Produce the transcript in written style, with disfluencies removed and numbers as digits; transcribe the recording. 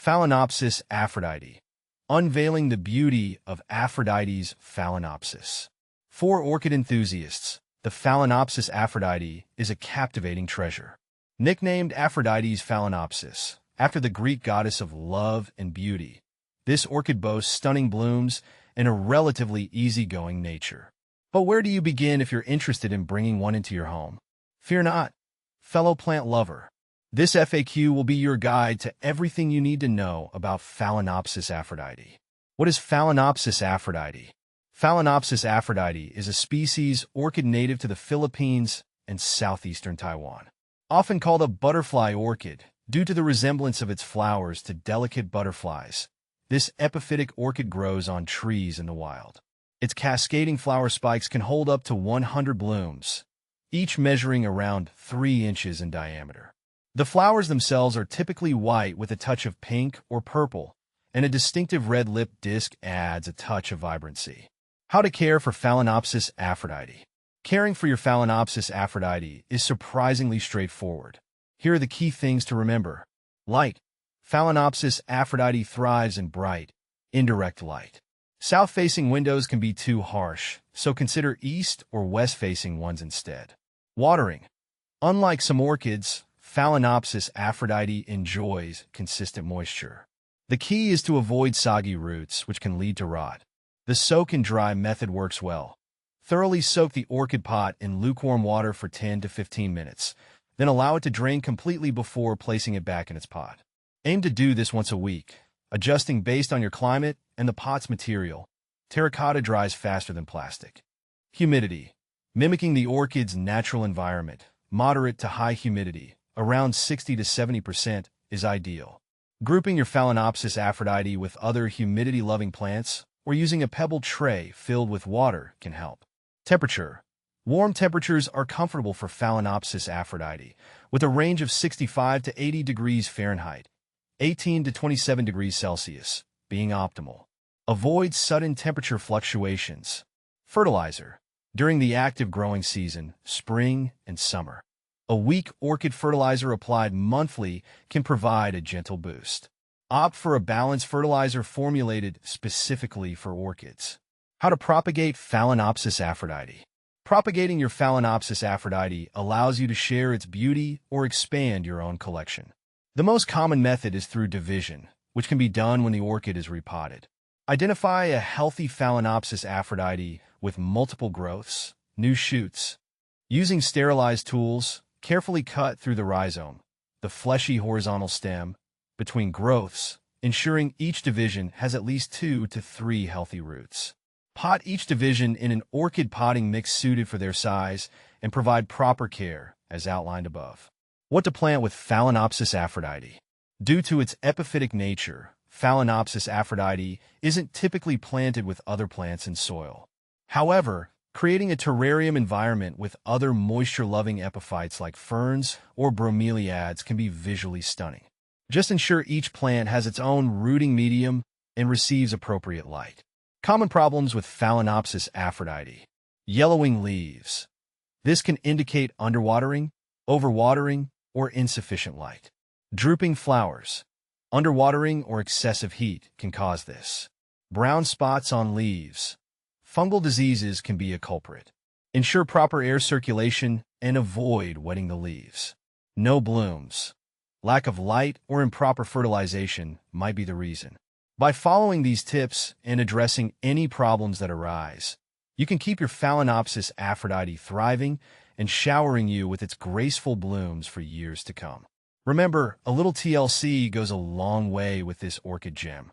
Phalaenopsis Aphrodite. Unveiling the beauty of Aphrodite's Phalaenopsis. For orchid enthusiasts, the Phalaenopsis Aphrodite is a captivating treasure. Nicknamed Aphrodite's Phalaenopsis, after the Greek goddess of love and beauty, this orchid boasts stunning blooms and a relatively easygoing nature. But where do you begin if you're interested in bringing one into your home? Fear not, fellow plant lover. This FAQ will be your guide to everything you need to know about Phalaenopsis Aphrodite. What is Phalaenopsis Aphrodite? Phalaenopsis Aphrodite is a species orchid native to the Philippines and southeastern Taiwan. Often called a butterfly orchid due to the resemblance of its flowers to delicate butterflies, this epiphytic orchid grows on trees in the wild. Its cascading flower spikes can hold up to 100 blooms, each measuring around 3 inches in diameter. The flowers themselves are typically white with a touch of pink or purple, and a distinctive red lip disc adds a touch of vibrancy. How to care for Phalaenopsis Aphrodite. Caring for your Phalaenopsis Aphrodite is surprisingly straightforward. Here are the key things to remember. Light. Phalaenopsis Aphrodite thrives in bright, indirect light. South-facing windows can be too harsh, so consider east or west-facing ones instead. Watering. Unlike some orchids, Phalaenopsis Aphrodite enjoys consistent moisture. The key is to avoid soggy roots, which can lead to rot. The soak and dry method works well. Thoroughly soak the orchid pot in lukewarm water for 10 to 15 minutes, then allow it to drain completely before placing it back in its pot. Aim to do this once a week, adjusting based on your climate and the pot's material. Terracotta dries faster than plastic. Humidity. Mimicking the orchid's natural environment, moderate to high humidity, around 60 to 70%, is ideal. Grouping your Phalaenopsis Aphrodite with other humidity-loving plants or using a pebble tray filled with water can help. Temperature. Warm temperatures are comfortable for Phalaenopsis Aphrodite, with a range of 65 to 80 degrees Fahrenheit, 18 to 27 degrees Celsius, being optimal. Avoid sudden temperature fluctuations. Fertilizer. During the active growing season, spring and summer, a weak orchid fertilizer applied monthly can provide a gentle boost. Opt for a balanced fertilizer formulated specifically for orchids. How to propagate Phalaenopsis Aphrodite. Propagating your Phalaenopsis Aphrodite allows you to share its beauty or expand your own collection. The most common method is through division, which can be done when the orchid is repotted. Identify a healthy Phalaenopsis Aphrodite with multiple growths, new shoots. Using sterilized tools, carefully cut through the rhizome, the fleshy horizontal stem, between growths, ensuring each division has at least 2 to 3 healthy roots. Pot each division in an orchid potting mix suited for their size and provide proper care, as outlined above. What to plant with Phalaenopsis Aphrodite. Due to its epiphytic nature, Phalaenopsis Aphrodite isn't typically planted with other plants in soil. However, creating a terrarium environment with other moisture-loving epiphytes like ferns or bromeliads can be visually stunning. Just ensure each plant has its own rooting medium and receives appropriate light. Common problems with Phalaenopsis Aphrodite. Yellowing leaves. This can indicate underwatering, overwatering, or insufficient light. Drooping flowers. Underwatering or excessive heat can cause this. Brown spots on leaves. Fungal diseases can be a culprit. Ensure proper air circulation and avoid wetting the leaves. No blooms. Lack of light or improper fertilization might be the reason. By following these tips and addressing any problems that arise, you can keep your Phalaenopsis Aphrodite thriving and showering you with its graceful blooms for years to come. Remember, a little TLC goes a long way with this orchid gem.